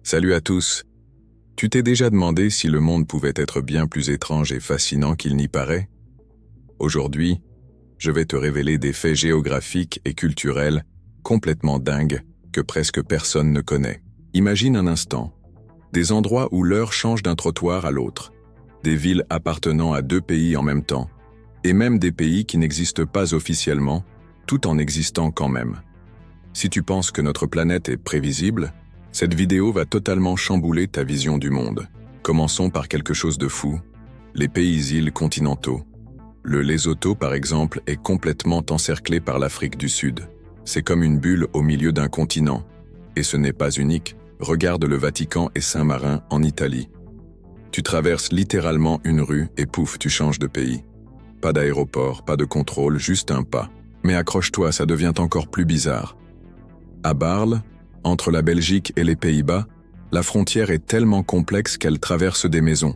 Salut à tous. Tu t'es déjà demandé si le monde pouvait être bien plus étrange et fascinant qu'il n'y paraît? Aujourd'hui, je vais te révéler des faits géographiques et culturels complètement dingues que presque personne ne connaît. Imagine un instant, des endroits où l'heure change d'un trottoir à l'autre, des villes appartenant à deux pays en même temps, et même des pays qui n'existent pas officiellement, tout en existant quand même. Si tu penses que notre planète est prévisible, cette vidéo va totalement chambouler ta vision du monde. Commençons par quelque chose de fou, les pays-îles continentaux. Le Lesotho, par exemple, est complètement encerclé par l'Afrique du Sud. C'est comme une bulle au milieu d'un continent. Et ce n'est pas unique. Regarde le Vatican et Saint-Marin en Italie. Tu traverses littéralement une rue et pouf, tu changes de pays. Pas d'aéroport, pas de contrôle, juste un pas. Mais accroche-toi, ça devient encore plus bizarre. À Barle, entre la Belgique et les Pays-Bas, la frontière est tellement complexe qu'elle traverse des maisons.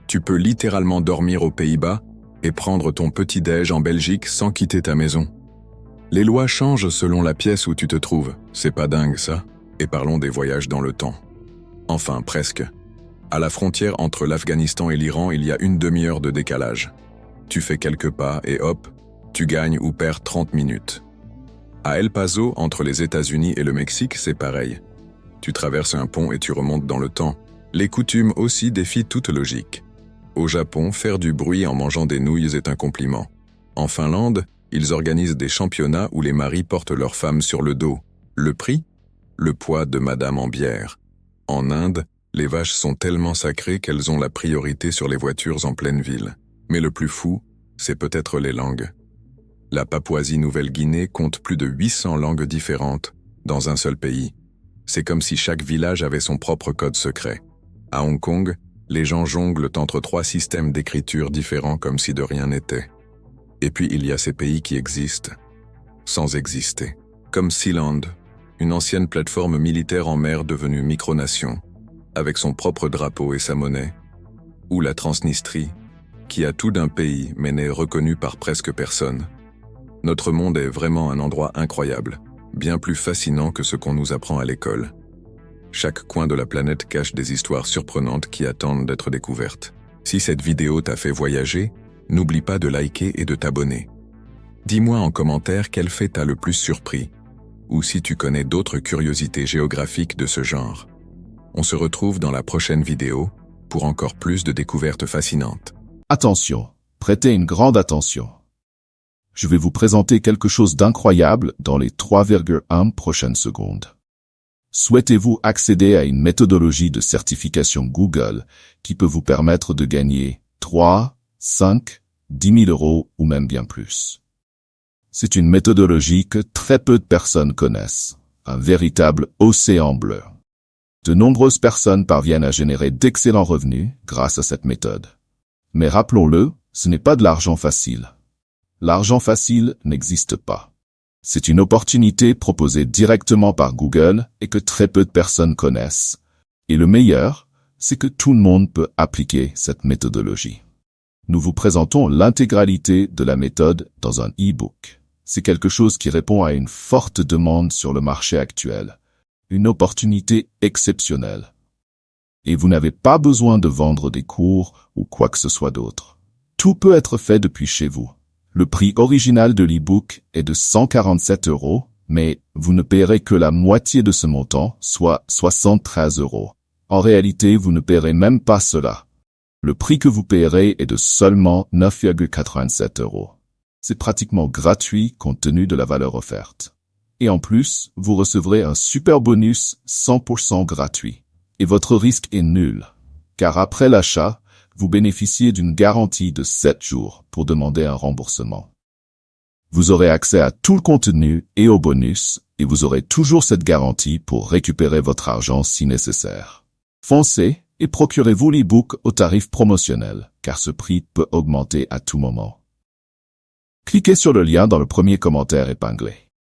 Tu peux littéralement dormir aux Pays-Bas et prendre ton petit-déj en Belgique sans quitter ta maison. Les lois changent selon la pièce où tu te trouves, c'est pas dingue ça? Et parlons des voyages dans le temps. Enfin, presque. À la frontière entre l'Afghanistan et l'Iran, il y a une demi-heure de décalage. Tu fais quelques pas et hop, tu gagnes ou perds 30 minutes. À El Paso, entre les États-Unis et le Mexique, c'est pareil. Tu traverses un pont et tu remontes dans le temps. Les coutumes aussi défient toute logique. Au Japon, faire du bruit en mangeant des nouilles est un compliment. En Finlande, ils organisent des championnats où les maris portent leurs femmes sur le dos. Le prix? Le poids de madame en bière. En Inde, les vaches sont tellement sacrées qu'elles ont la priorité sur les voitures en pleine ville. Mais le plus fou, c'est peut-être les langues. La Papouasie-Nouvelle-Guinée compte plus de 800 langues différentes dans un seul pays. C'est comme si chaque village avait son propre code secret. À Hong Kong, les gens jonglent entre 3 systèmes d'écriture différents comme si de rien n'était. Et puis il y a ces pays qui existent, sans exister. Comme Sealand, une ancienne plateforme militaire en mer devenue micronation, avec son propre drapeau et sa monnaie. Ou la Transnistrie, qui a tout d'un pays mais n'est reconnue par presque personne. Notre monde est vraiment un endroit incroyable, bien plus fascinant que ce qu'on nous apprend à l'école. Chaque coin de la planète cache des histoires surprenantes qui attendent d'être découvertes. Si cette vidéo t'a fait voyager, n'oublie pas de liker et de t'abonner. Dis-moi en commentaire quel fait t'a le plus surpris, ou si tu connais d'autres curiosités géographiques de ce genre. On se retrouve dans la prochaine vidéo pour encore plus de découvertes fascinantes. Attention, prêtez une grande attention. Je vais vous présenter quelque chose d'incroyable dans les 3,1 prochaines secondes. Souhaitez-vous accéder à une méthodologie de certification Google qui peut vous permettre de gagner 3, 5, 10 000 euros ou même bien plus? C'est une méthodologie que très peu de personnes connaissent, un véritable océan bleu. De nombreuses personnes parviennent à générer d'excellents revenus grâce à cette méthode. Mais rappelons-le, ce n'est pas de l'argent facile. L'argent facile n'existe pas. C'est une opportunité proposée directement par Google et que très peu de personnes connaissent. Et le meilleur, c'est que tout le monde peut appliquer cette méthodologie. Nous vous présentons l'intégralité de la méthode dans un e-book. C'est quelque chose qui répond à une forte demande sur le marché actuel. Une opportunité exceptionnelle. Et vous n'avez pas besoin de vendre des cours ou quoi que ce soit d'autre. Tout peut être fait depuis chez vous. Le prix original de l'e-book est de 147 €, mais vous ne paierez que la moitié de ce montant, soit 73 €. En réalité, vous ne paierez même pas cela. Le prix que vous paierez est de seulement 9,87 €. C'est pratiquement gratuit compte tenu de la valeur offerte. Et en plus, vous recevrez un super bonus 100% gratuit. Et votre risque est nul, car après l'achat, vous bénéficiez d'une garantie de 7 jours pour demander un remboursement. Vous aurez accès à tout le contenu et aux bonus, et vous aurez toujours cette garantie pour récupérer votre argent si nécessaire. Foncez et procurez-vous l'e-book au tarif promotionnel, car ce prix peut augmenter à tout moment. Cliquez sur le lien dans le premier commentaire épinglé.